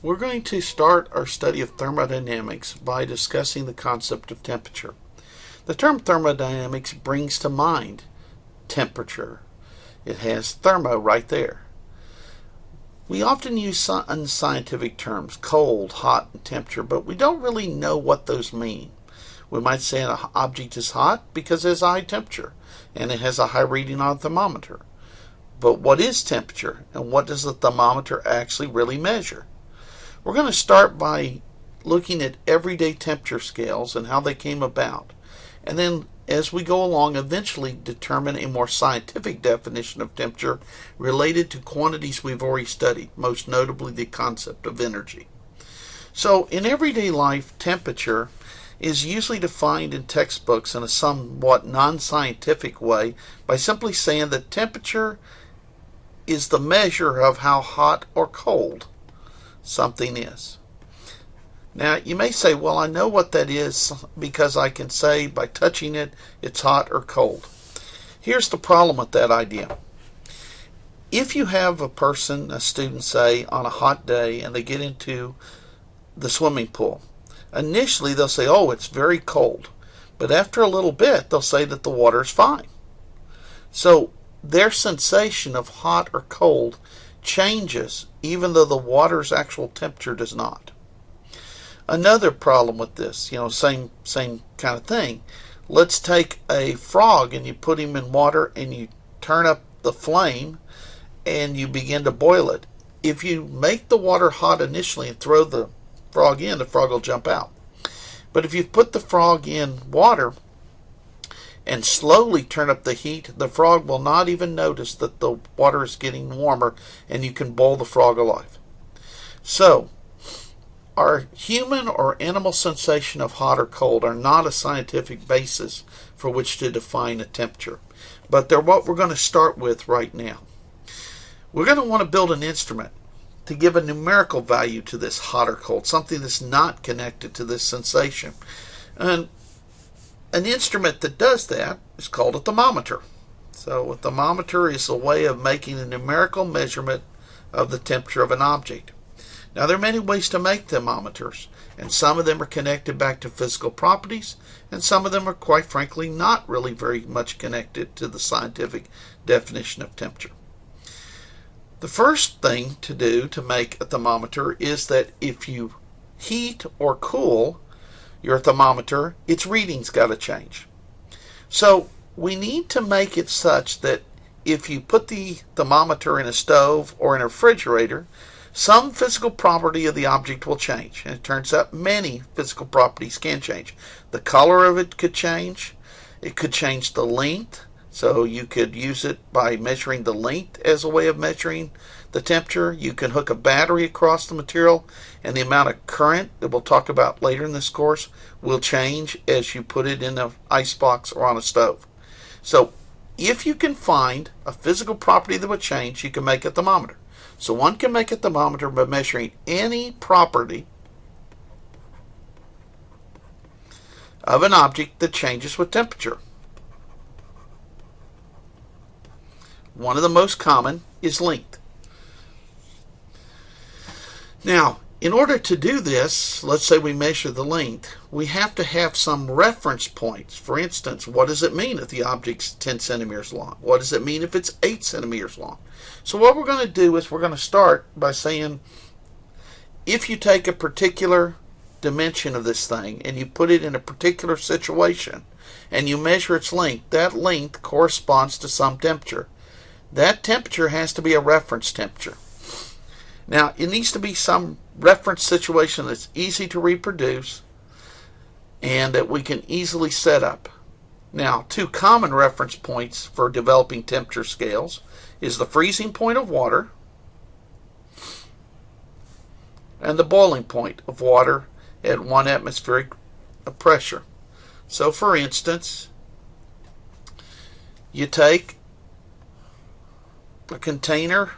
We're going to start our study of thermodynamics by discussing the concept of temperature. The term thermodynamics brings to mind temperature. It has thermo right there. We often use unscientific terms, cold, hot, and temperature, but we don't really know what those mean. We might say an object is hot because it has a high temperature and it has a high reading on a thermometer. But what is temperature, and what does the thermometer actually really measure? We're going to start by looking at everyday temperature scales and how they came about, and then as we go along eventually determine a more scientific definition of temperature related to quantities we've already studied, most notably the concept of energy. So in everyday life, temperature is usually defined in textbooks in a somewhat non-scientific way by simply saying that temperature is the measure of how hot or cold something is. Now, you may say, well, I know what that is because I can say by touching it, it's hot or cold. Here's the problem with that idea. If you have a student, say, on a hot day, and they get into the swimming pool, initially they'll say, oh, it's very cold. But after a little bit, they'll say that the water is fine. So their sensation of hot or cold changes even though the water's actual temperature does not. Another problem with this, same kind of thing. Let's take a frog and you put him in water and you turn up the flame and you begin to boil it. If you make the water hot initially and throw the frog in, the frog will jump out. But if you put the frog in water and slowly turn up the heat, the frog will not even notice that the water is getting warmer and you can boil the frog alive. So, our human or animal sensation of hot or cold are not a scientific basis for which to define a temperature, but they're what we're going to start with right now. We're going to want to build an instrument to give a numerical value to this hot or cold, something that's not connected to this sensation. And an instrument that does that is called a thermometer. So a thermometer is a way of making a numerical measurement of the temperature of an object. Now there are many ways to make thermometers, and some of them are connected back to physical properties, and some of them are quite frankly not really very much connected to the scientific definition of temperature. The first thing to do to make a thermometer is that if you heat or cool your thermometer, its reading's got to change. So we need to make it such that if you put the thermometer in a stove or in a refrigerator, some physical property of the object will change. And it turns out many physical properties can change. The color of it could change. It could change the length. So you could use it by measuring the length as a way of measuring the temperature. You can hook a battery across the material, and the amount of current that we'll talk about later in this course will change as you put it in an ice box or on a stove. So if you can find a physical property that would change, you can make a thermometer. So one can make a thermometer by measuring any property of an object that changes with temperature. One of the most common is length. Now, in order to do this, let's say we measure the length, we have to have some reference points. For instance, what does it mean if the object's 10 centimeters long? What does it mean if it's 8 centimeters long? So what we're going to do is we're going to start by saying, if you take a particular dimension of this thing and you put it in a particular situation and you measure its length, that length corresponds to some temperature. That temperature has to be a reference temperature. Now, it needs to be some reference situation that's easy to reproduce and that we can easily set up. Now, two common reference points for developing temperature scales is the freezing point of water and the boiling point of water at 1 atmospheric pressure. So, for instance, you take a container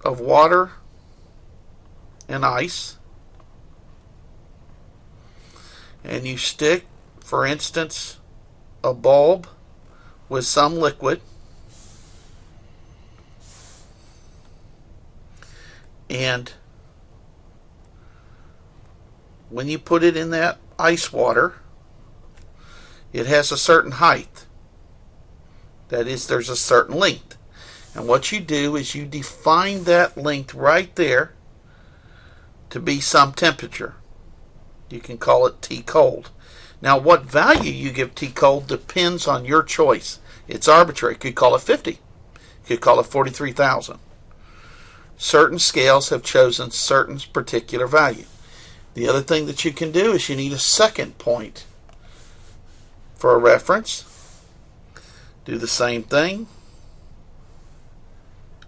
of water and ice, and you stick, for instance, a bulb with some liquid, And when you put it in that ice water, it has a certain height. That is, there's a certain length. And what you do is you define that length right there to be some temperature. You can call it T cold. Now, what value you give T cold depends on your choice. It's arbitrary. You could call it 50. You could call it 43,000. Certain scales have chosen certain particular value. The other thing that you can do is you need a second point for a reference. Do the same thing.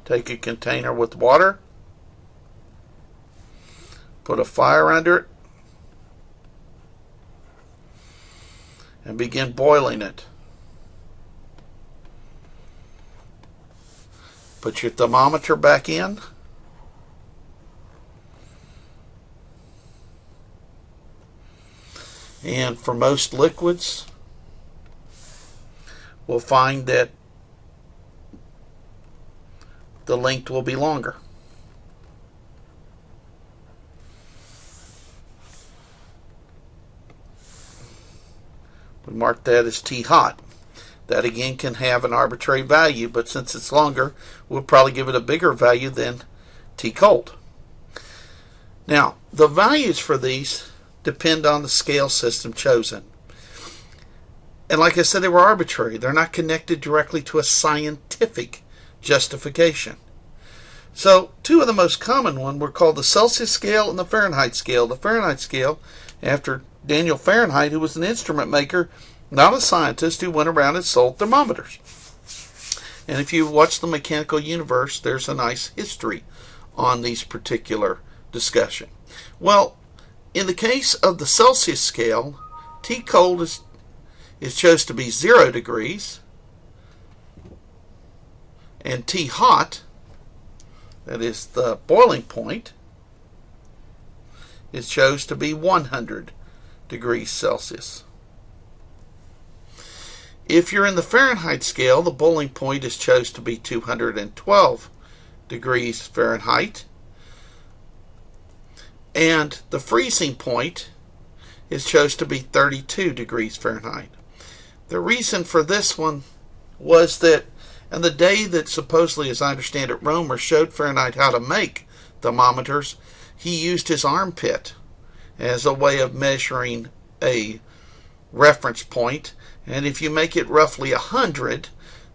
Take a container with water. Put a fire under it. And begin boiling it. Put your thermometer back in. And for most liquids, we'll find that the length will be longer. We mark that as T hot. That again can have an arbitrary value, but since it's longer, we'll probably give it a bigger value than T cold. Now, the values for these depend on the scale system chosen. And like I said, they were arbitrary. They're not connected directly to a scientific justification. So, two of the most common ones were called the Celsius scale and the Fahrenheit scale. The Fahrenheit scale, after Daniel Fahrenheit, who was an instrument maker, not a scientist, who went around and sold thermometers. And if you watch the Mechanical Universe, there's a nice history on these particular discussion. Well, in the case of the Celsius scale, T cold is chose to be 0 degrees, and T hot, that is the boiling point, is chose to be 100 degrees Celsius. If you're in the Fahrenheit scale, the boiling point is chose to be 212 degrees Fahrenheit, and the freezing point is chose to be 32 degrees Fahrenheit. The reason for this one was that on the day that supposedly, as I understand it, Romer showed Fahrenheit how to make thermometers, he used his armpit as a way of measuring a reference point. And if you make it roughly 100,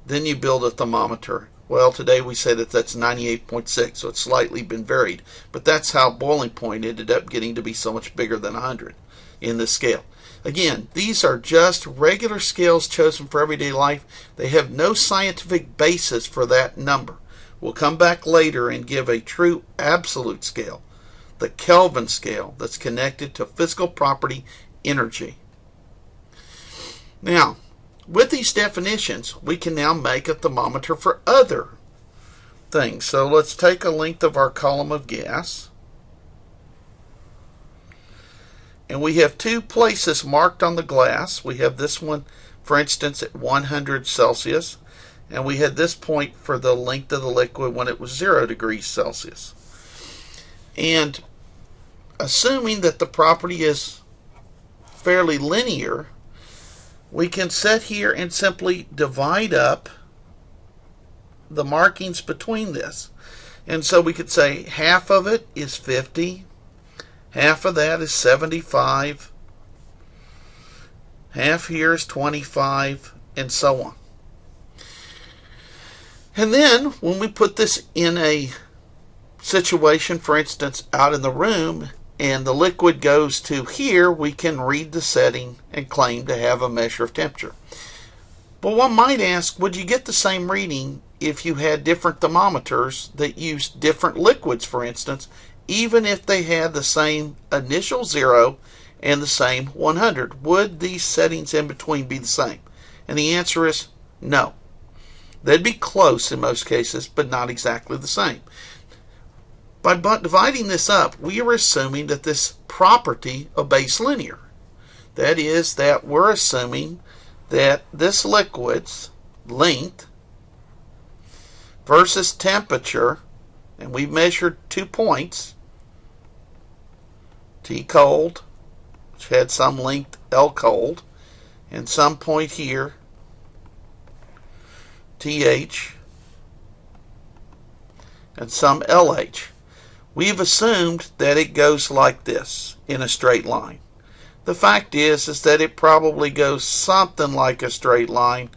then you build a thermometer. Well, today we say that that's 98.6, so it's slightly been varied. But that's how boiling point ended up getting to be so much bigger than 100 in this scale. Again, these are just regular scales chosen for everyday life. They have no scientific basis for that number. We'll come back later and give a true absolute scale, the Kelvin scale, that's connected to physical property energy. Now, with these definitions, we can now make a thermometer for other things. So let's take a length of our column of gas. And we have two places marked on the glass. We have this one, for instance, at 100 Celsius. And we had this point for the length of the liquid when it was 0 degrees Celsius. And assuming that the property is fairly linear, we can sit here and simply divide up the markings between this. And so we could say half of it is 50, half of that is 75, half here is 25, and so on. And then when we put this in a situation, for instance, out in the room, and the liquid goes to here, we can read the setting and claim to have a measure of temperature. But one might ask, would you get the same reading if you had different thermometers that used different liquids, for instance, even if they had the same initial 0 and the same 100? Would these settings in between be the same? And the answer is no. They'd be close in most cases, but not exactly the same. By dividing this up, we are assuming that this property obeys linear. That is, that we're assuming that this liquid's length versus temperature And we measured 2 points, T cold, which had some length L cold, and some point here, TH, and some LH. We've assumed that it goes like this in a straight line. The fact is that it probably goes something like a straight line,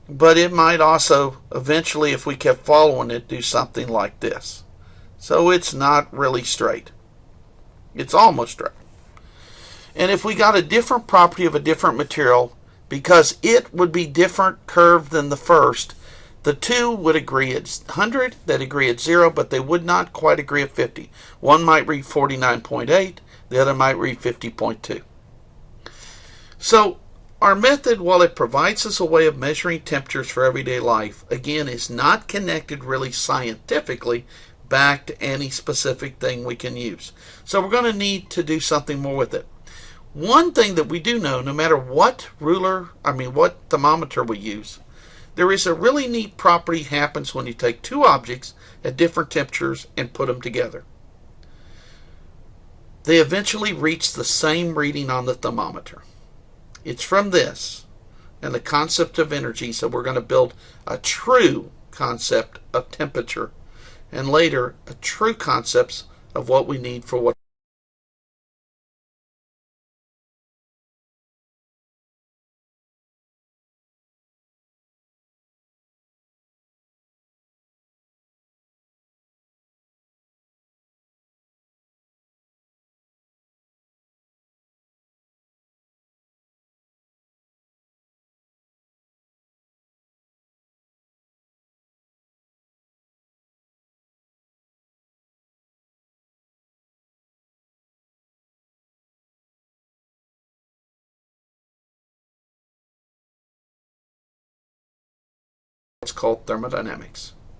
but it might also eventually, if we kept following it, do something like this. So it's not really straight. It's almost straight. And if we got a different property of a different material, because it would be different curved than the first, the two would agree at 100, they'd agree at 0, but they would not quite agree at 50. One might read 49.8, the other might read 50.2. So our method, while it provides us a way of measuring temperatures for everyday life, again, is not connected really scientifically back to any specific thing we can use. So we're going to need to do something more with it. One thing that we do know, no matter what what thermometer we use, there is a really neat property happens when you take two objects at different temperatures and put them together. They eventually reach the same reading on the thermometer. It's from this and the concept of energy, so we're going to build a true concept of temperature, and later a true concept of what we need for what it's called thermodynamics.